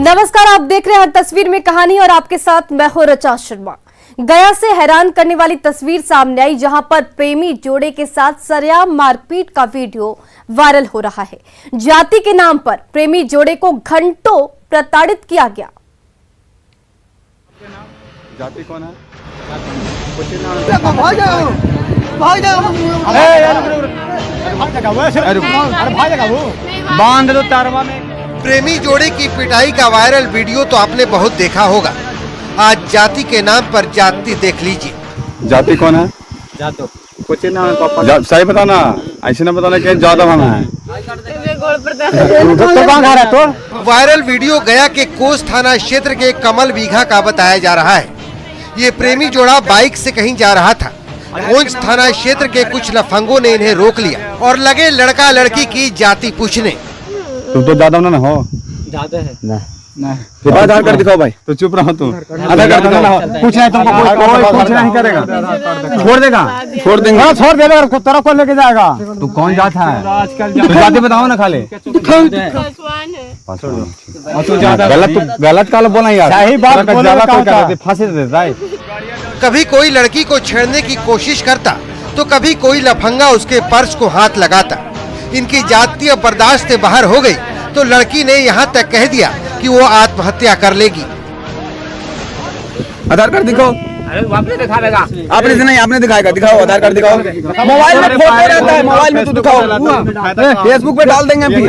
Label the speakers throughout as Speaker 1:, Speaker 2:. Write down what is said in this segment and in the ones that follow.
Speaker 1: नमस्कार, आप देख रहे हैं हर तस्वीर में कहानी और आपके साथ मैं हूं रचा शर्मा। गया से हैरान करने वाली तस्वीर सामने आई, जहां पर प्रेमी जोड़े के साथ सरेआम मारपीट का वीडियो वायरल हो रहा है। जाति के नाम पर प्रेमी जोड़े को घंटों प्रताड़ित किया गया।
Speaker 2: जाति कौन है? बांध दो तारवा में।
Speaker 3: प्रेमी जोड़े की पिटाई का वायरल वीडियो तो आपने बहुत देखा होगा। आज जाति के नाम पर जाति देख लीजिए।
Speaker 2: जाति कौन है?
Speaker 4: जातो
Speaker 2: कुछ ना सही बताना, ऐसे ना बताना कि जादव हम हैं। तो
Speaker 3: वायरल वीडियो गया के कोस थाना क्षेत्र के कमल बीघा का बताया जा रहा है। ये प्रेमी जोड़ा बाइक से कहीं जा रहा था। कोंच थाना क्षेत्र के कुछ लफंगों ने इन्हें रोक लिया और लगे लड़का लड़की की जाति पूछने।
Speaker 2: तुम तो जादव ना हो?
Speaker 4: जाते हैं
Speaker 2: नहीं। आधार कार्ड दिखाओ भाई। तो चुप रहो तुम। आधार कार्ड दिखाओ। पूछना है तुमको, कोई कुछ नहीं करेगा। छोड़ देगा? छोड़ देंगे। हाँ छोड़ देगा। तेरा कौन लेके जाएगा? तू कौन जात है? तो जाति बताओ ना खाली। गलत काल बोला यार। सही बात बोला। फांसी दे देता है।
Speaker 3: कभी कोई लड़की को छेड़ने की कोशिश करता तो कभी कोई लफंगा उसके पर्स को हाथ लगाता। इनकी जाति अब बर्दाश्त से बाहर हो गई तो लड़की ने यहाँ तक कह दिया कि वो आत्महत्या कर लेगी।
Speaker 2: आधार कार्ड दिखाओ।
Speaker 4: आपने दिखाएगा?
Speaker 2: आपने नहीं, आपने दिखाएगा। दिखाओ आधार कार्ड दिखाओ। मोबाइल में फोटो रहता है, मोबाइल में तो दिखाओ। फेसबुक पे डाल देंगे अभी।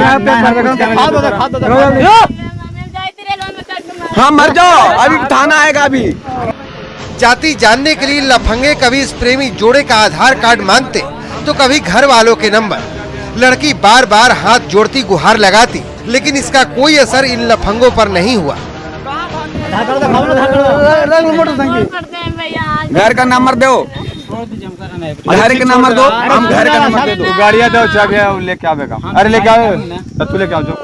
Speaker 2: हाँ मर जाओ, अभी थाना आएगा अभी।
Speaker 3: जाति जानने के लिए लफंगे कभी इस प्रेमी जोड़े का आधार कार्ड मांगते तो कभी घर वालों के नंबर। लड़की बार बार हाथ जोड़ती, गुहार लगाती, लेकिन इसका कोई असर इन लफंगों पर नहीं हुआ।
Speaker 2: घर का नंबर दो, घर का नंबर दो, हम घर का नंबर दे दो। गाड़ियाँ दो, चाबी लेके आवेगा। अरे लेके आओ, तू लेके आओ जो।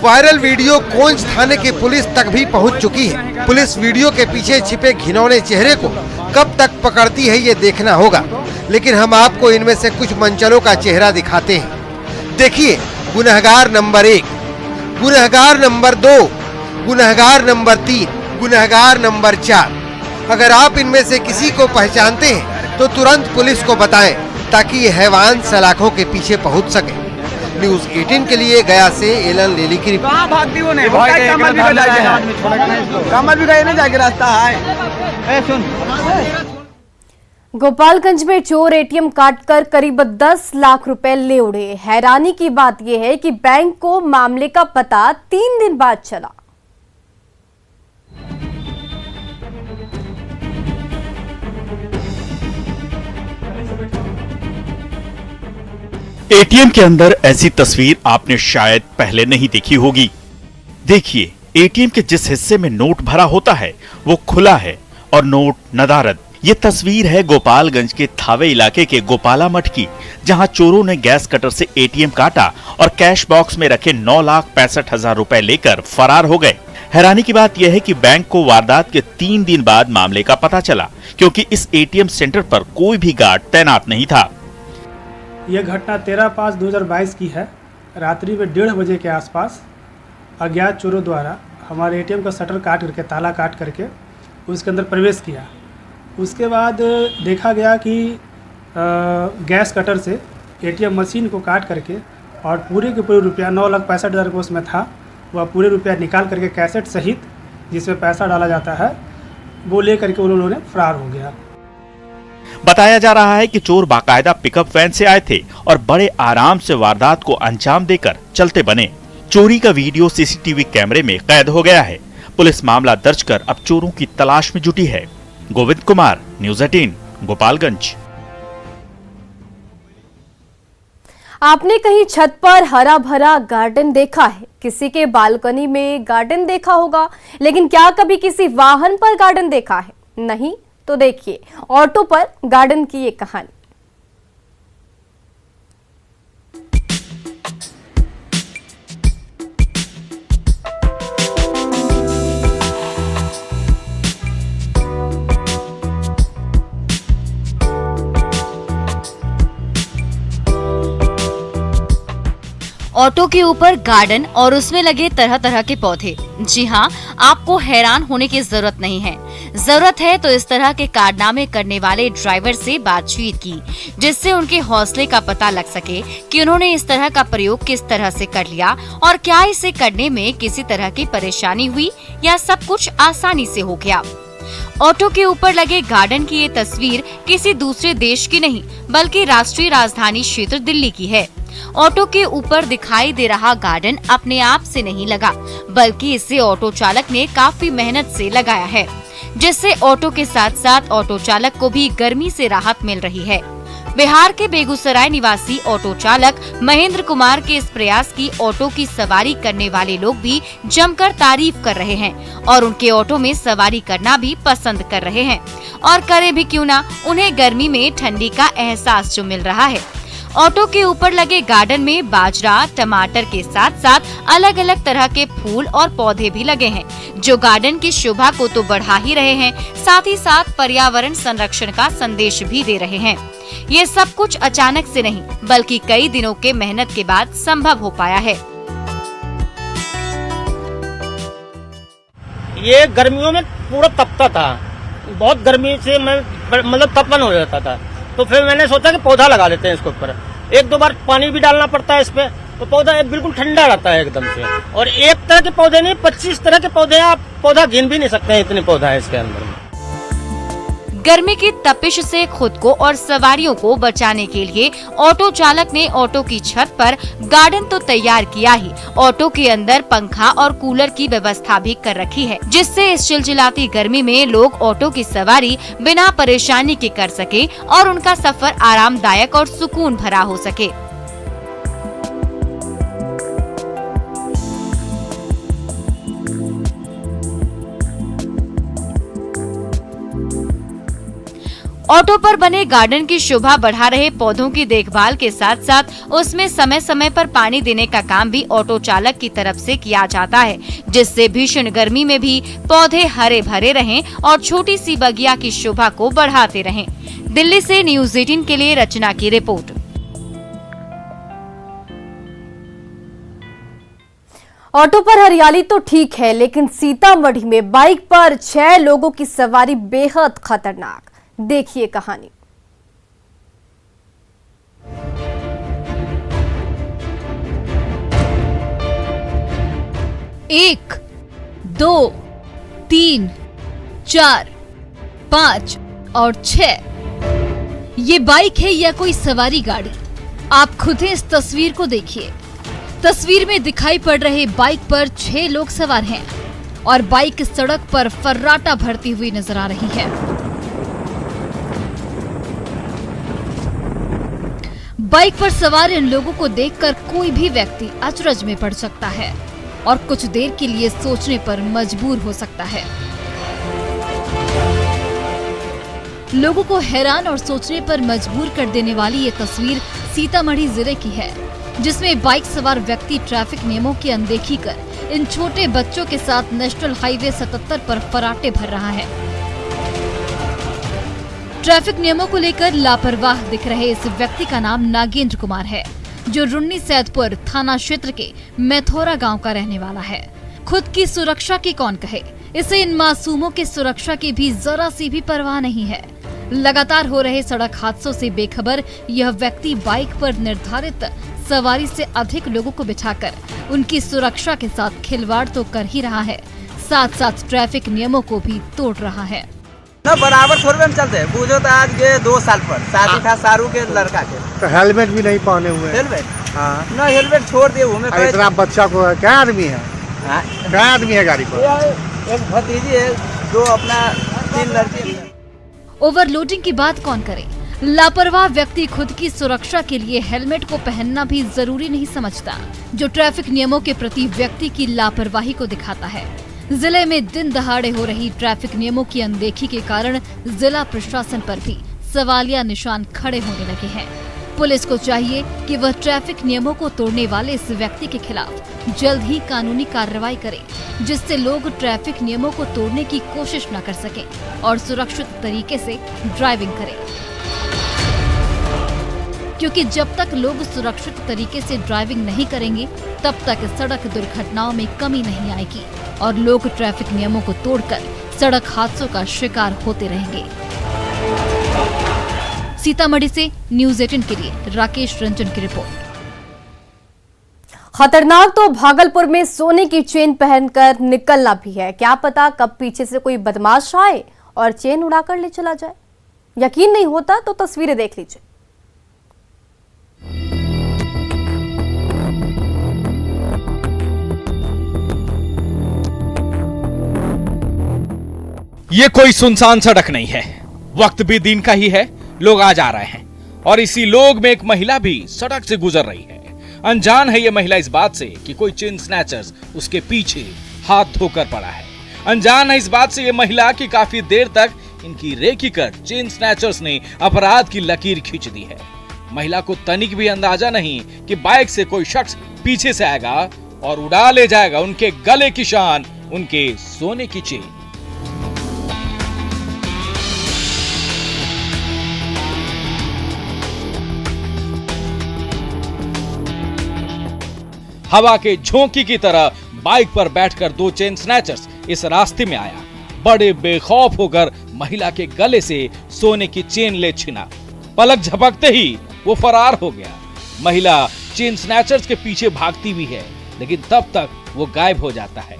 Speaker 3: वायरल वीडियो कोंच थाने की पुलिस तक भी पहुंच चुकी है। पुलिस वीडियो के पीछे छिपे घिनौने चेहरे को कब तक पकड़ती है ये देखना होगा, लेकिन हम आपको इनमें से कुछ मंचलों का चेहरा दिखाते हैं। देखिए, गुनहगार नंबर 1, गुनहगार नंबर 2, गुनहगार नंबर 3, गुनहगार नंबर 4। अगर आप इनमें से किसी को पहचानते हैं तो तुरंत पुलिस को बताएं ताकि ये हैवान सलाखों के पीछे पहुंच सके। न्यूज़ 18 के लिए गया से एलन लेली की रिपोर्ट।
Speaker 2: कहाँ भागती वो नहीं? कमल भी गए ना जाके रास्ता है। सुन,
Speaker 1: गोपालगंज में चोर एटीएम काटकर करीब 10 लाख रुपए ले उड़े। हैरानी की बात यह है कि बैंक को मामले का पता 3 दिन बाद चला।
Speaker 5: एटीएम के अंदर ऐसी तस्वीर आपने शायद पहले नहीं देखी होगी। देखिए, एटीएम के जिस हिस्से में नोट भरा होता है वो खुला है और नोट नदारद। ये तस्वीर है गोपालगंज के थावे इलाके के गोपाला मठ की, जहां चोरों ने गैस कटर से एटीएम काटा और कैश बॉक्स में रखे 9,65,000 रुपए लेकर फरार हो गए। हैरानी की बात यह है कि बैंक को वारदात के 3 दिन बाद मामले का पता चला, क्योंकि इस एटीएम सेंटर पर कोई भी गार्ड तैनात नहीं था।
Speaker 6: यह घटना 13/5/2022 की है। रात्रि में 1:30 बजे के आसपास अज्ञात चोरों द्वारा हमारे एटीएम का शटर काट करके, ताला काट करके उसके अंदर प्रवेश किया। उसके बाद देखा गया कि गैस कटर से एटीएम मशीन को काट करके और पूरे के पूरे रुपया 9,65,000 रुपये उसमें था, वह पूरे रुपया निकाल करके कैसेट सहित जिसमें पैसा डाला जाता है वो ले करके उन्होंने फरार हो गया।
Speaker 5: बताया जा रहा है कि चोर बाकायदा पिकअप वैन से आए थे और बड़े आराम से वारदात को अंजाम देकर चलते बने। चोरी का वीडियो सीसीटीवी कैमरे में कैद हो गया है। पुलिस मामला दर्ज कर अब चोरों की तलाश में जुटी है। गोविंद कुमार, न्यूज़ 18, गोपालगंज।
Speaker 1: आपने कहीं छत पर हरा भरा गार्डन देखा है? किसी के बालकनी में गार्डन देखा होगा, लेकिन क्या कभी किसी वाहन पर गार्डन देखा है? नहीं तो देखिए ऑटो पर गार्डन की ये कहानी।
Speaker 7: ऑटो के ऊपर गार्डन और उसमें लगे तरह तरह के पौधे। जी हाँ, आपको हैरान होने की जरूरत नहीं है। जरूरत है तो इस तरह के कारनामे करने वाले ड्राइवर से बातचीत की, जिससे उनके हौसले का पता लग सके कि उन्होंने इस तरह का प्रयोग किस तरह से कर लिया और क्या इसे करने में किसी तरह की परेशानी हुई या सब कुछ आसानी से हो गया। ऑटो के ऊपर लगे गार्डन की ये तस्वीर किसी दूसरे देश की नहीं बल्कि राष्ट्रीय राजधानी क्षेत्र दिल्ली की है। ऑटो के ऊपर दिखाई दे रहा गार्डन अपने आप से नहीं लगा, बल्कि इसे ऑटो चालक ने काफी मेहनत से लगाया है, जिससे ऑटो के साथ साथ ऑटो चालक को भी गर्मी से राहत मिल रही है। बिहार के बेगूसराय निवासी ऑटो चालक महेंद्र कुमार के इस प्रयास की ऑटो की सवारी करने वाले लोग भी जमकर तारीफ कर रहे हैं और उनके ऑटो में सवारी करना भी पसंद कर रहे हैं। और करे भी क्यों ना, उन्हें गर्मी में ठंडी का एहसास जो मिल रहा है। ऑटो के ऊपर लगे गार्डन में बाजरा, टमाटर के साथ साथ अलग अलग तरह के फूल और पौधे भी लगे हैं, जो गार्डन की शोभा को तो बढ़ा ही रहे हैं, साथ ही साथ पर्यावरण संरक्षण का संदेश भी दे रहे हैं। ये सब कुछ अचानक से नहीं बल्कि कई दिनों के मेहनत के बाद संभव हो पाया है।
Speaker 4: ये गर्मियों में पूरा तपता था, बहुत गर्मी से मैं मतलब तपन हो जाता था। तो फिर मैंने सोचा कि पौधा लगा देते हैं इसके ऊपर। 1-2 बार पानी भी डालना पड़ता है इस पे, तो पौधा बिल्कुल ठंडा रहता है एकदम से। और एक तरह के पौधे नहीं, 25 तरह के पौधे हैं, आप पौधा गिन भी नहीं सकते हैं, इतने पौधा है इसके अंदर में।
Speaker 7: गर्मी की तपिश से खुद को और सवारियों को बचाने के लिए ऑटो चालक ने ऑटो की छत पर गार्डन तो तैयार किया ही, ऑटो के अंदर पंखा और कूलर की व्यवस्था भी कर रखी है, जिससे इस चिलचिलाती गर्मी में लोग ऑटो की सवारी बिना परेशानी के कर सके और उनका सफर आरामदायक और सुकून भरा हो सके। ऑटो पर बने गार्डन की शोभा बढ़ा रहे पौधों की देखभाल के साथ साथ उसमें समय समय पर पानी देने का काम भी ऑटो चालक की तरफ से किया जाता है, जिससे भीषण गर्मी में भी पौधे हरे भरे रहें और छोटी सी बगिया की शोभा को बढ़ाते रहें। दिल्ली से न्यूज़ 18 के लिए रचना की रिपोर्ट।
Speaker 1: ऑटो पर हरियाली तो ठीक है, लेकिन सीतामढ़ी में बाइक पर 6 लोगों की सवारी बेहद खतरनाक। देखिए कहानी।
Speaker 8: एक, 2, 3, 4, 5 और 6। ये बाइक है या कोई सवारी गाड़ी? आप खुद ही इस तस्वीर को देखिए। तस्वीर में दिखाई पड़ रहे बाइक पर 6 लोग सवार हैं और बाइक सड़क पर फर्राटा भरती हुई नजर आ रही है। बाइक पर सवार इन लोगों को देखकर कोई भी व्यक्ति अचरज में पड़ सकता है और कुछ देर के लिए सोचने पर मजबूर हो सकता है। लोगों को हैरान और सोचने पर मजबूर कर देने वाली ये तस्वीर सीतामढ़ी जिले की है, जिसमें बाइक सवार व्यक्ति ट्रैफिक नियमों की अनदेखी कर इन छोटे बच्चों के साथ नेशनल हाईवे 77 पर फराटे भर रहा है। ट्रैफिक नियमों को लेकर लापरवाह दिख रहे इस व्यक्ति का नाम नागेंद्र कुमार है, जो रुन्नी सैदपुर थाना क्षेत्र के मैथोरा गांव का रहने वाला है। खुद की सुरक्षा की कौन कहे, इसे इन मासूमों की सुरक्षा की भी जरा सी भी परवाह नहीं है। लगातार हो रहे सड़क हादसों से बेखबर यह व्यक्ति बाइक पर निर्धारित सवारी से अधिक लोगों को बिठाकर उनकी सुरक्षा के साथ खिलवाड़ तो कर ही रहा है, साथ साथ ट्रैफिक नियमों को भी तोड़ रहा है।
Speaker 9: ना बराबर थोड़े हम चलते हैं, पूछो तो आज के 2 साल पर शादी था सारू के लड़का के,
Speaker 10: तो हेलमेट भी नहीं पहने हुए।
Speaker 9: हेलमेट?
Speaker 10: हाँ,
Speaker 9: ना हेलमेट छोड़ दिए हमें।
Speaker 10: इतना बच्चा को है, क्या आदमी है? क्या आदमी है गाड़ी पर?
Speaker 9: एक भतीजी है, 2 अपना 3 लड़के।
Speaker 8: ओवरलोडिंग की बात कौन करे? लापरवाह व्यक्ति खुद की सुरक्षा के लिए हेलमेट को पहनना भी जरूरी नहीं समझता, जो ट्रैफिक नियमों के प्रति व्यक्ति की लापरवाही को दिखाता है। जिले में दिन दहाड़े हो रही ट्रैफिक नियमों की अनदेखी के कारण जिला प्रशासन पर भी सवालिया निशान खड़े होने लगे हैं। पुलिस को चाहिए कि वह ट्रैफिक नियमों को तोड़ने वाले इस व्यक्ति के खिलाफ जल्द ही कानूनी कार्रवाई करे, जिससे लोग ट्रैफिक नियमों को तोड़ने की कोशिश न कर सकें और सुरक्षित तरीके से ड्राइविंग करें। क्योंकि जब तक लोग सुरक्षित तरीके से ड्राइविंग नहीं करेंगे तब तक सड़क दुर्घटनाओं में कमी नहीं आएगी और लोग ट्रैफिक नियमों को तोड़कर सड़क हादसों का शिकार होते रहेंगे। सीतामढ़ी से न्यूज़ 18 के लिए राकेश रंजन की रिपोर्ट।
Speaker 1: खतरनाक तो भागलपुर में सोने की चेन पहनकर निकलना भी है। क्या पता कब पीछे से कोई बदमाश आए और चेन उड़ाकर ले चला जाए। यकीन नहीं होता तो तस्वीरें देख लीजिए।
Speaker 11: ये कोई सुनसान सड़क नहीं है, वक्त भी दिन का ही है, लोग आ जा रहे हैं और इसी लोग में एक महिला भी सड़क से गुजर रही है। अनजान है ये महिला इस बात से कि कोई चेन स्नैचर्स उसके पीछे हाथ धोकर पड़ा है। अनजान है इस बात से ये महिला कि काफी देर तक इनकी रेकी कर चेन स्नैचर्स ने अपराध की लकीर खींच दी है। महिला को तनिक भी अंदाजा नहीं कि बाइक से कोई शख्स पीछे से आएगा और उड़ा ले जाएगा उनके गले की शान, उनके सोने की चेन। हवा के झोंकी की तरह बाइक पर बैठकर दो चेन स्नैचर्स इस रास्ते में आया। बड़े बेखौफ होकर महिला के गले से सोने की चेन ले छिना। पलक झपकते ही वो फरार हो गया। महिला चेन स्नैचर्स के पीछे भागती भी है, लेकिन तब तक वो गायब हो जाता है।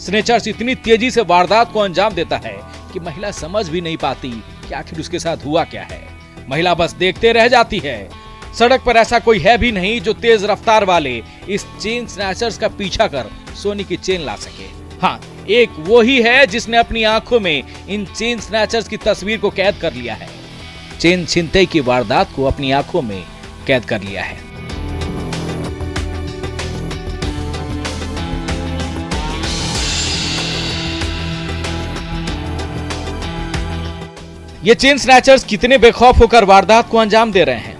Speaker 11: स्नैचर्स इतनी तेजी से वारदात को अंजाम देता है कि महिला समझ भी नहीं पाती कि आखिर उसके साथ हुआ क्या है। महिला बस देखते रह जाती है। सड़क पर ऐसा कोई है भी नहीं जो तेज रफ्तार वाले इस चेन स्नैचर्स का पीछा कर सोने की चेन ला सके। हाँ, एक वो ही है जिसने अपनी आंखों में इन चेन स्नैचर्स की तस्वीर को कैद कर लिया है। चेन छिनतई की वारदात को अपनी आंखों में कैद कर लिया है। ये चेन स्नैचर्स कितने बेखौफ होकर वारदात को अंजाम दे रहे हैं।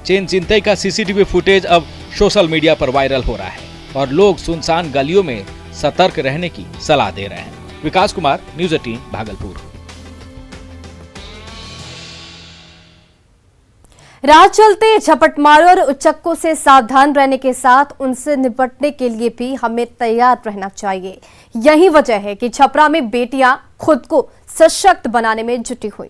Speaker 11: चेन छिनतई का सीसीटीवी फुटेज अब सोशल मीडिया पर वायरल हो रहा है और लोग सुनसान गलियों में सतर्क रहने की सलाह दे रहे हैं। विकास कुमार, न्यूज़ 18 भागलपुर।
Speaker 1: राह चलते झपटमारों और उचक्कों से सावधान रहने के साथ उनसे निपटने के लिए भी हमें तैयार रहना चाहिए। यही वजह है कि छपरा में बेटियां खुद को सशक्त बनाने में जुटी हुई।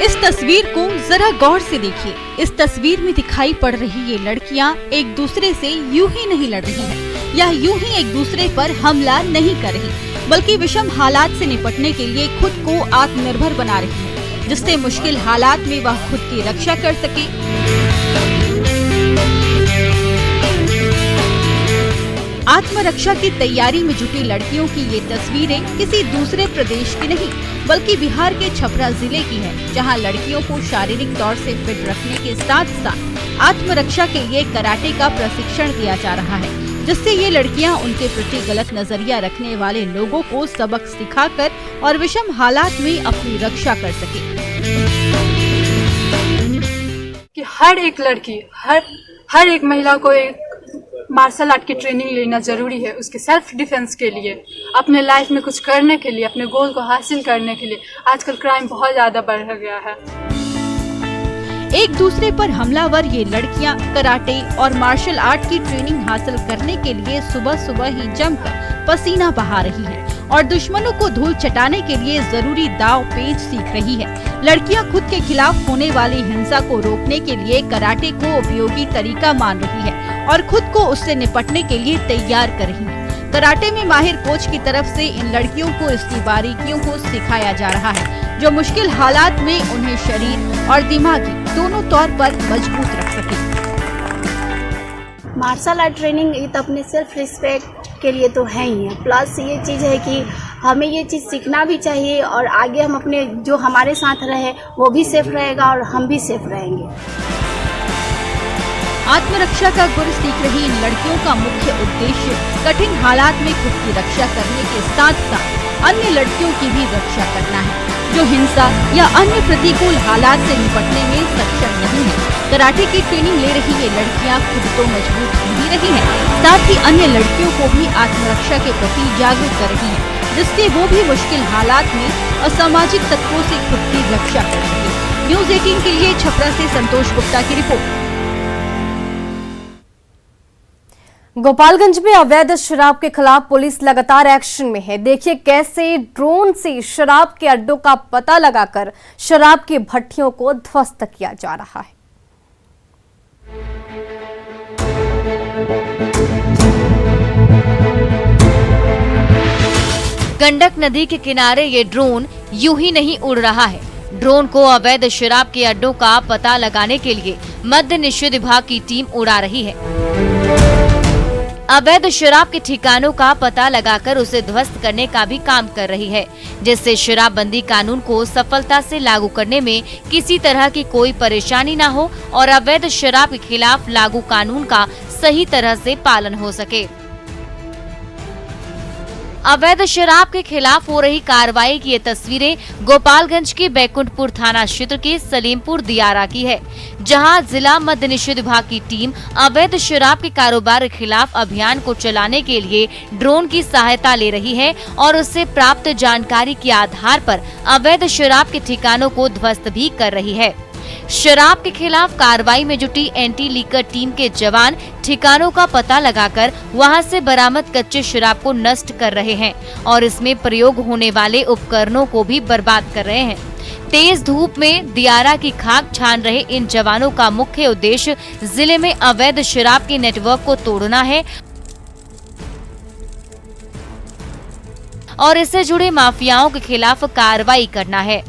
Speaker 12: इस तस्वीर को जरा गौर से देखिए। इस तस्वीर में दिखाई पड़ रही ये लड़कियां एक दूसरे से यूं ही नहीं लड़ रही हैं, या यूं ही एक दूसरे पर हमला नहीं कर रही, बल्कि विषम हालात से निपटने के लिए खुद को आत्मनिर्भर बना रही है, जिससे मुश्किल हालात में वह खुद की रक्षा कर सके। आत्मरक्षा की तैयारी में जुटी लड़कियों की ये तस्वीरें किसी दूसरे प्रदेश की नहीं, बल्कि बिहार के छपरा जिले की है, जहां लड़कियों को शारीरिक तौर से फिट रखने के साथ साथ आत्मरक्षा के लिए कराटे का प्रशिक्षण दिया जा रहा है, जिससे ये लड़कियां उनके प्रति गलत नजरिया रखने वाले लोगों को सबक सिखाकर और विषम हालात में अपनी रक्षा कर सके।
Speaker 13: कि हर एक लड़की, हर एक महिला को एक मार्शल आर्ट की ट्रेनिंग लेना जरूरी है, उसके सेल्फ डिफेंस के लिए, अपने लाइफ में कुछ करने के लिए, अपने गोल को हासिल करने के लिए। आजकल क्राइम बहुत ज्यादा बढ़ गया है।
Speaker 12: एक दूसरे पर हमलावर ये लड़कियां कराटे और मार्शल आर्ट की ट्रेनिंग हासिल करने के लिए सुबह सुबह ही जमकर पसीना बहा रही हैं और दुश्मनों को धूल चटाने के लिए जरूरी दाव पेच सीख रही है। लड़कियां खुद के खिलाफ होने वाली हिंसा को रोकने के लिए कराटे को उपयोगी तरीका मान रही है और खुद को उससे निपटने के लिए तैयार कर रही है। कराटे में माहिर कोच की तरफ से इन लड़कियों को इसकी बारीकियों को सिखाया जा रहा है, जो मुश्किल हालात में उन्हें शरीर और दिमागी दोनों तौर पर मजबूत रख सके।
Speaker 14: मार्शल आर्ट ट्रेनिंग ये तो अपने सेल्फ रिस्पेक्ट के लिए तो है ही है, प्लस ये चीज़ है कि हमें ये चीज़ सीखना भी चाहिए और आगे हम अपने जो हमारे साथ रहे वो भी सेफ रहेगा और हम भी सेफ रहेंगे।
Speaker 12: आत्मरक्षा का गुर सीख रही इन लड़कियों का मुख्य उद्देश्य कठिन हालात में खुद की रक्षा करने के साथ साथ अन्य लड़कियों की भी रक्षा करना है। जो हिंसा या अन्य प्रतिकूल हालात से निपटने में सक्षम नहीं है। कराटे की ट्रेनिंग ले रही ये लड़कियां खुद तो मजबूत हो ही रही हैं, साथ ही अन्य लड़कियों को भी आत्मरक्षा के प्रति जागरूक कर रही हैं, जिससे वो भी मुश्किल हालात में असामाजिक तत्वों से खुद की रक्षा कर सके। न्यूज़ 18 के लिए छपरा से संतोष गुप्ता की रिपोर्ट।
Speaker 1: गोपालगंज में अवैध शराब के खिलाफ पुलिस लगातार एक्शन में है। देखिए कैसे ड्रोन से शराब के अड्डों का पता लगाकर शराब की भट्टियों को ध्वस्त किया जा रहा है।
Speaker 7: गंडक नदी के किनारे ये ड्रोन यूं ही नहीं उड़ रहा है। ड्रोन को अवैध शराब के अड्डों का पता लगाने के लिए मद्य निषेध विभाग की टीम उड़ा रही है। अवैध शराब के ठिकानों का पता लगाकर उसे ध्वस्त करने का भी काम कर रही है, जिससे शराबबंदी कानून को सफलता से लागू करने में किसी तरह की कोई परेशानी न हो और अवैध शराब के खिलाफ लागू कानून का सही तरह से पालन हो सके। अवैध शराब के खिलाफ हो रही कार्रवाई की ये तस्वीरें गोपालगंज के बैकुंठपुर थाना क्षेत्र के सलीमपुर दियारा की है, जहां जिला मद्य निषेध विभाग की टीम अवैध शराब के कारोबार के खिलाफ अभियान को चलाने के लिए ड्रोन की सहायता ले रही है और उससे प्राप्त जानकारी के आधार पर अवैध शराब के ठिकानों को ध्वस्त भी कर रही है। शराब के खिलाफ कार्रवाई में जुटी एंटी लीकर टीम के जवान ठिकानों का पता लगाकर वहां से बरामद कच्चे शराब को नष्ट कर रहे हैं और इसमें प्रयोग होने वाले उपकरणों को भी बर्बाद कर रहे हैं। तेज धूप में दियारा की खाक छान रहे इन जवानों का मुख्य उद्देश्य जिले में अवैध शराब के नेटवर्क को तोड़ना है और इससे जुड़े माफियाओं के खिलाफ कार्रवाई करना है।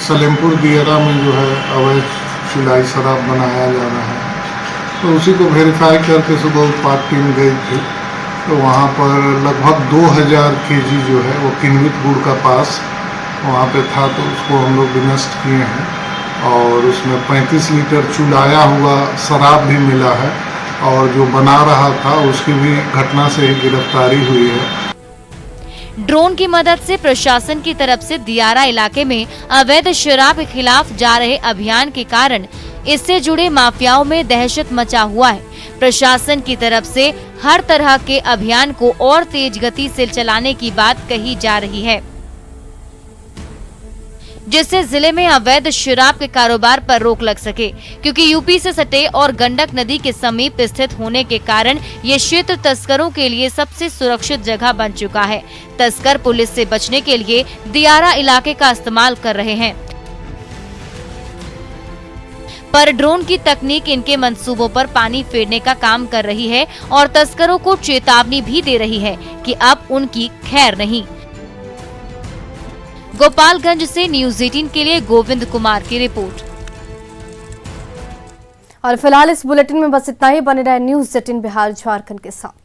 Speaker 15: सलेमपुर दियारा में जो है अवैध चुलाई शराब बनाया जा रहा है, तो उसी को वेरीफाई करके सुबह उत्पाद टीम गई थी, तो वहाँ पर लगभग 2000 केजी जो है वो किन्वित गुड़ का पास वहाँ पे था, तो उसको हम लोग विनष्ट किए हैं और उसमें 35 लीटर चुलाया हुआ शराब भी मिला है और जो बना रहा था उसकी भी घटना से ही गिरफ्तारी हुई है।
Speaker 7: ड्रोन की मदद से प्रशासन की तरफ से दियारा इलाके में अवैध शराब के खिलाफ जा रहे अभियान के कारण इससे जुड़े माफियाओं में दहशत मचा हुआ है। प्रशासन की तरफ से हर तरह के अभियान को और तेज गति से चलाने की बात कही जा रही है, जिससे जिले में अवैध शराब के कारोबार पर रोक लग सके, क्योंकि यूपी से सटे और गंडक नदी के समीप स्थित होने के कारण ये क्षेत्र तस्करों के लिए सबसे सुरक्षित जगह बन चुका है। तस्कर पुलिस से बचने के लिए दियारा इलाके का इस्तेमाल कर रहे हैं, पर ड्रोन की तकनीक इनके मंसूबों पर पानी फेरने का काम कर रही है और तस्करों को चेतावनी भी दे रही है कि अब उनकी खैर नहीं। गोपालगंज से न्यूज़ 18 के लिए गोविंद कुमार की रिपोर्ट।
Speaker 1: और फिलहाल इस बुलेटिन में बस इतना ही। बने रहे न्यूज़ 18 बिहार झारखंड के साथ।